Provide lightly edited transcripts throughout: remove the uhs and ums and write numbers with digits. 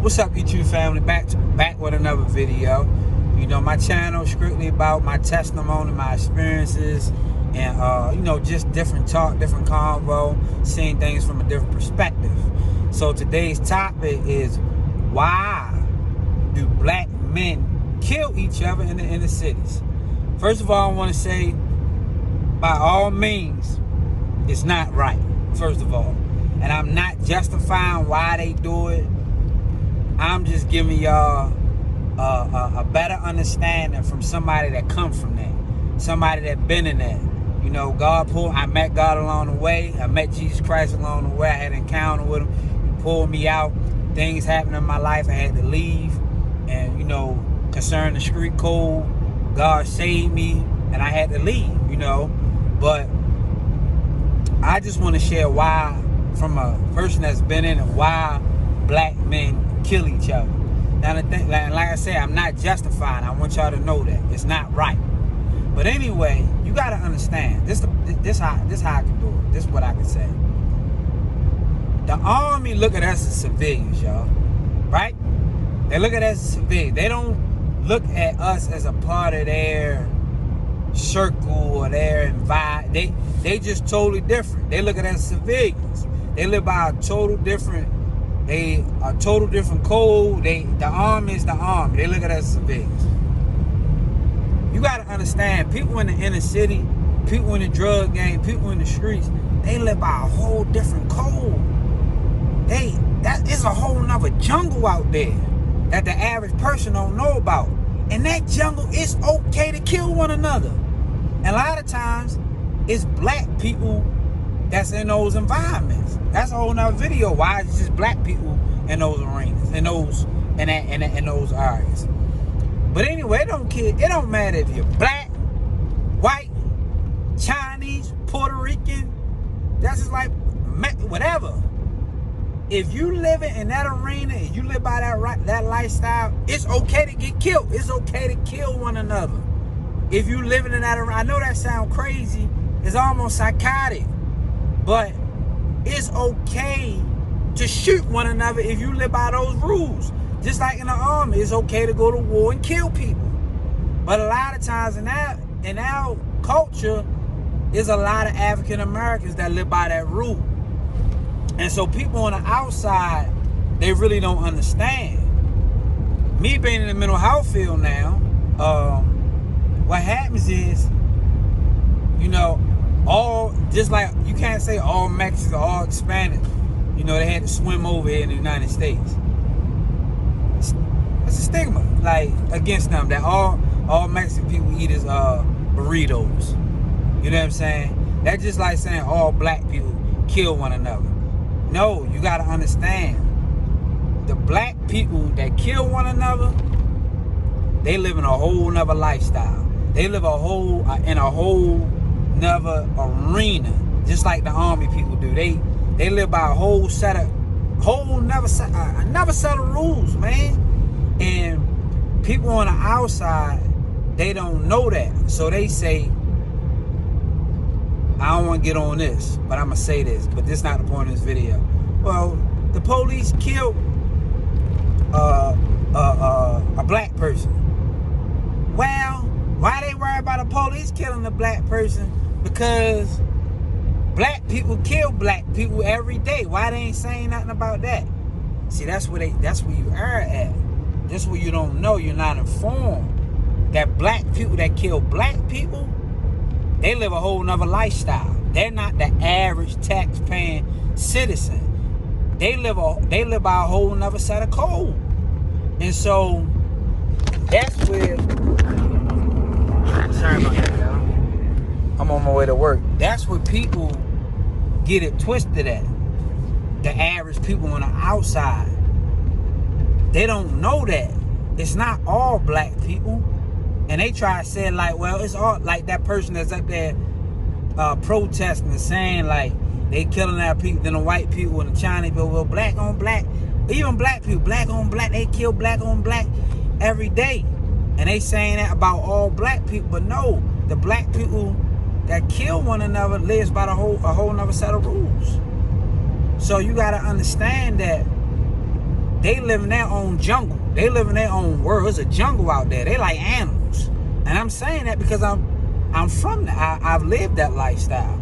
What's up, YouTube family? Back with another video. You know, my channel is strictly about my testimony, my experiences, and just different talk, different convo, seeing things from a different perspective. So today's topic is, why do black men kill each other in the inner cities? First of all, I want to say, by all means, it's not right, first of all. And I'm not justifying why they do it. I'm just giving y'all a better understanding from somebody that comes from that, somebody that been in that. You know, I met God along the way. I met Jesus Christ along the way. I had an encounter with him. He pulled me out. Things happened in my life. I had to leave. And, concerning the street code, God saved me and I had to leave, But I just want to share why, from a person that's been in it, why black men kill each other. Now, the thing, like I said, I'm not justifying. I want y'all to know that it's not right. But anyway, you gotta understand this how I can do it. This is what I can say. The army look at us as civilians, y'all, right? They look at us as civilians. They don't look at us as a part of their circle or their environment. They just totally different. They look at us as civilians. They live by a total different code. The army is the army. They look at us as civilians. You gotta understand, people in the inner city, people in the drug game, people in the streets, they live by a whole different code. That is a whole nother jungle out there that the average person don't know about. And that jungle, it's okay to kill one another. And a lot of times, it's black people that's in those environments. That's a whole nother video. Why it's just black people in those arenas, in those areas. But anyway, it don't matter if you're black, white, Chinese, Puerto Rican. That's just like whatever. If you live in that arena and you live by that lifestyle, it's okay to get killed. It's okay to kill one another. If you living in that arena, I know that sounds crazy. It's almost psychotic. But it's okay to shoot one another if you live by those rules. Just like in the army, it's okay to go to war and kill people. But a lot of times in our culture, there's a lot of African Americans that live by that rule. And so people on the outside, they really don't understand. Me being in the mental health field now, what happens is, just like you can't say all Mexicans or all Hispanic, they had to swim over here in the United States. It's a stigma, like, against them, that all Mexican people eat is burritos. You know what I'm saying? That's just like saying all black people kill one another. No, you gotta understand, the black people that kill one another, they live in a whole nother lifestyle. They live in a whole nother arena, just like the army people do. They live by another set of rules, man. And people on the outside, they don't know that. So they say, I don't want to get on this, but I'm going to say this, but this is not the point of this video. Well, the police killed a black person. Well, why they worry about the police killing a black person? Because black people kill black people every day. Why they ain't saying nothing about that? See, that's where you are at. That's where you don't know. You're not informed that black people that kill black people, they live a whole nother lifestyle. They're not the average tax-paying citizen. They live by a whole nother set of code. And so that's where, sorry about that, y'all. I'm on my way to work. That's where people get it twisted at. The average people on the outside, they don't know that it's not all black people. And they try to say, like, well, it's all like that person that's up there protesting and saying, like, they killing our people, then the white people and the Chinese people, well, black on black, even black people, black on black, they kill black on black every day. And they saying that about all black people, but no, the black people that kill one another lives by a whole nother set of rules. So you gotta understand that they live in their own jungle. They live in their own world. It's a jungle out there. They like animals. And I'm saying that because I'm from that. I've lived that lifestyle.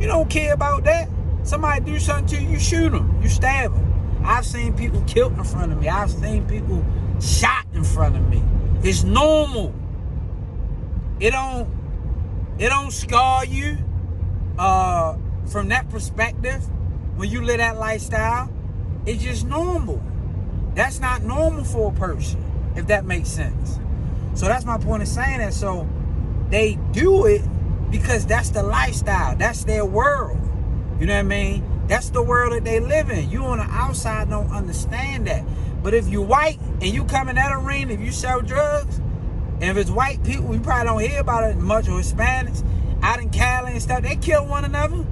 You don't care about that. Somebody do something to you, you shoot them. You stab them. I've seen people killed in front of me. I've seen people shot in front of me. It's normal. It don't scar you from that perspective when you live that lifestyle. It's just normal. That's not normal for a person, if that makes sense. So that's my point of saying that. So they do it because that's the lifestyle. That's their world. You know what I mean? That's the world that they live in. You on the outside don't understand that. But if you white and you come in that arena, if you sell drugs, and if it's white people, you probably don't hear about it much, or Hispanics out in Cali and stuff, they kill one another.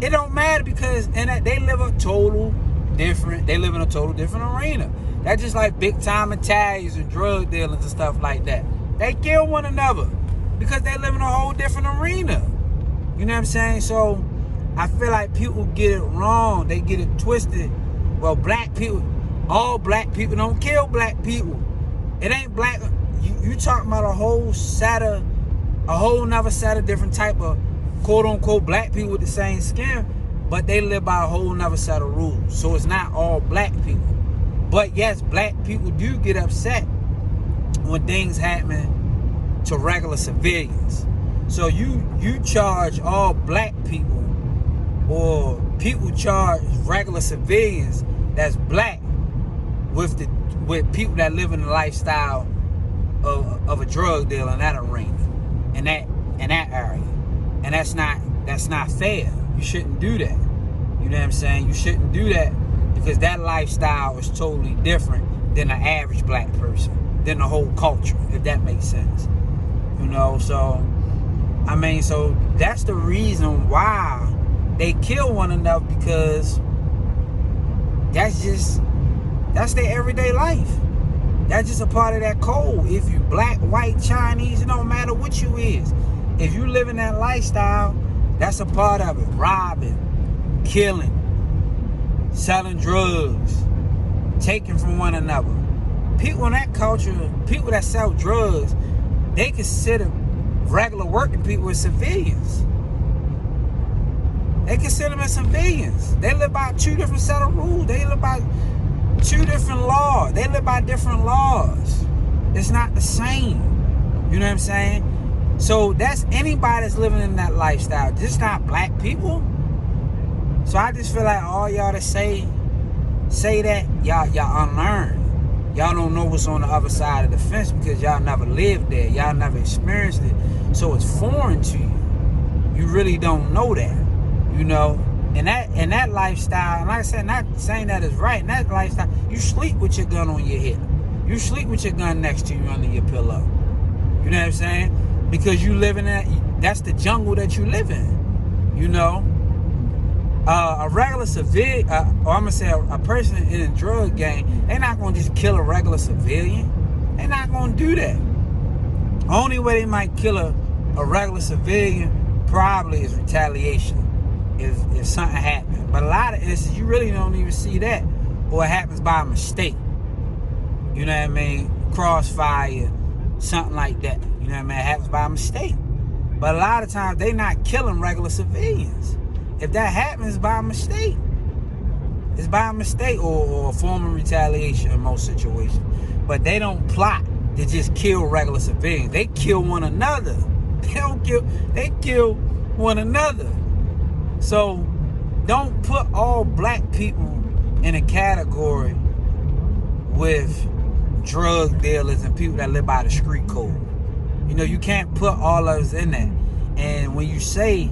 It don't matter because they live a total different. They live in a total different arena. That's just like big time Italians and drug dealers and stuff like that. They kill one another because they live in a whole different arena. You know what I'm saying? So I feel like people get it wrong. They get it twisted. Well, black people, all black people don't kill black people. It ain't black. You talking about a whole nother set of different type of quote unquote black people with the same skin, but they live by a whole nother set of rules. So it's not all black people. But yes, black people do get upset when things happen to regular civilians. So you charge all black people, or people charge regular civilians that's black with people that live in the lifestyle of a drug dealer in that arena, in that area. And that's not fair. You shouldn't do that. You know what I'm saying? You shouldn't do that because that lifestyle is totally different than an average black person, than the whole culture, if that makes sense. You know, so I mean, so that's the reason why they kill one another, because that's their everyday life. That's just a part of that code. If you black, white, Chinese, it don't matter what you is. If you live in that lifestyle, that's a part of it. Robbing, killing, selling drugs, taking from one another. People in that culture, people that sell drugs, they consider regular working people as civilians. They consider them as civilians. They live by two different set of rules. They live by two different laws. They live by different laws. It's not the same. You know what I'm saying? So that's anybody that's living in that lifestyle. Just not black people. So I just feel like all y'all that say that, y'all unlearned. Y'all don't know what's on the other side of the fence because y'all never lived there. Y'all never experienced it. So it's foreign to you. You really don't know that. You know? And that lifestyle, and like I said, not saying that is right. In that lifestyle, you sleep with your gun on your hip. You sleep with your gun next to you under your pillow. You know what I'm saying? Because you live in that's the jungle that you live in. You know? A regular civilian, or I'm going to say a person in a drug gang, they're not going to just kill a regular civilian. They're not going to do that. Only way they might kill a regular civilian probably is retaliation. If something happens. But a lot of instances, you really don't even see that. Or it happens by mistake. You know what I mean? Crossfire, something like that. You know what I mean? It happens by mistake. But a lot of times, they not killing regular civilians. If that happens by mistake, it's by mistake or a form of retaliation in most situations. But they don't plot to just kill regular civilians. They kill one another. They kill one another. So don't put all black people in a category with drug dealers and people that live by the street code. You know, you can't put all of us in that. And when you say,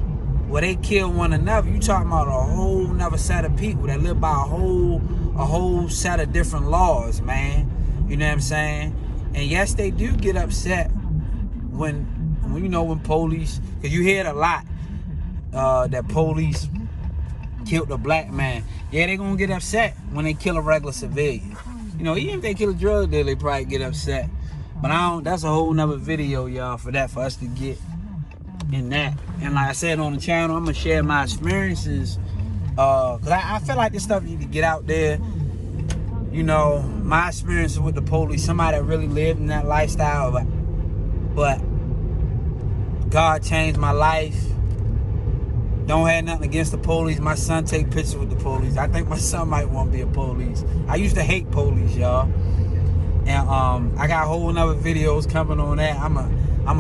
well, they kill one another, you talking about a whole nother set of people that live by a whole set of different laws, man. You know what I'm saying? And yes, they do get upset when police, because you hear it a lot, that police killed a black man. Yeah, they gonna get upset when they kill a regular civilian. You know, even if they kill a drug dealer, they probably get upset. But that's a whole nother video, y'all, for us to get in that. And like I said on the channel, I'm gonna share my experiences, because I feel like this stuff need to get out there. you know, my experiences with the police, somebody that really lived in that lifestyle, but God changed my life. Don't have nothing against the police. My son take pictures with the police. I think my son might want to be a police. I used to hate police, y'all. And I got a whole nother videos coming on that. I'm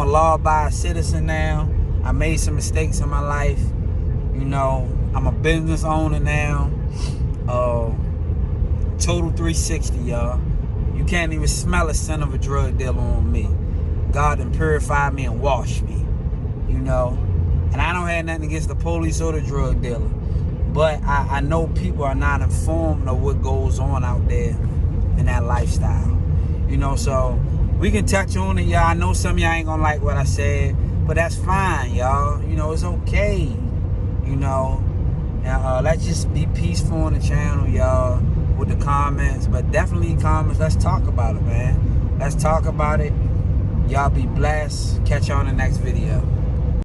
a law-abiding citizen now. I made some mistakes in my life. You know, I'm a business owner now. Total 360, y'all. You can't even smell a scent of a drug dealer on me. God done purified me and washed me, you know. And I don't have nothing against the police or the drug dealer. But I know people are not informed of what goes on out there in that lifestyle. You know, so we can touch on it, y'all. I know some of y'all ain't gonna like what I said, but that's fine, y'all. You know, it's okay. You know. And let's just be peaceful on the channel, y'all, with the comments. But definitely comments. Let's talk about it, man. Let's talk about it. Y'all be blessed. Catch you on the next video.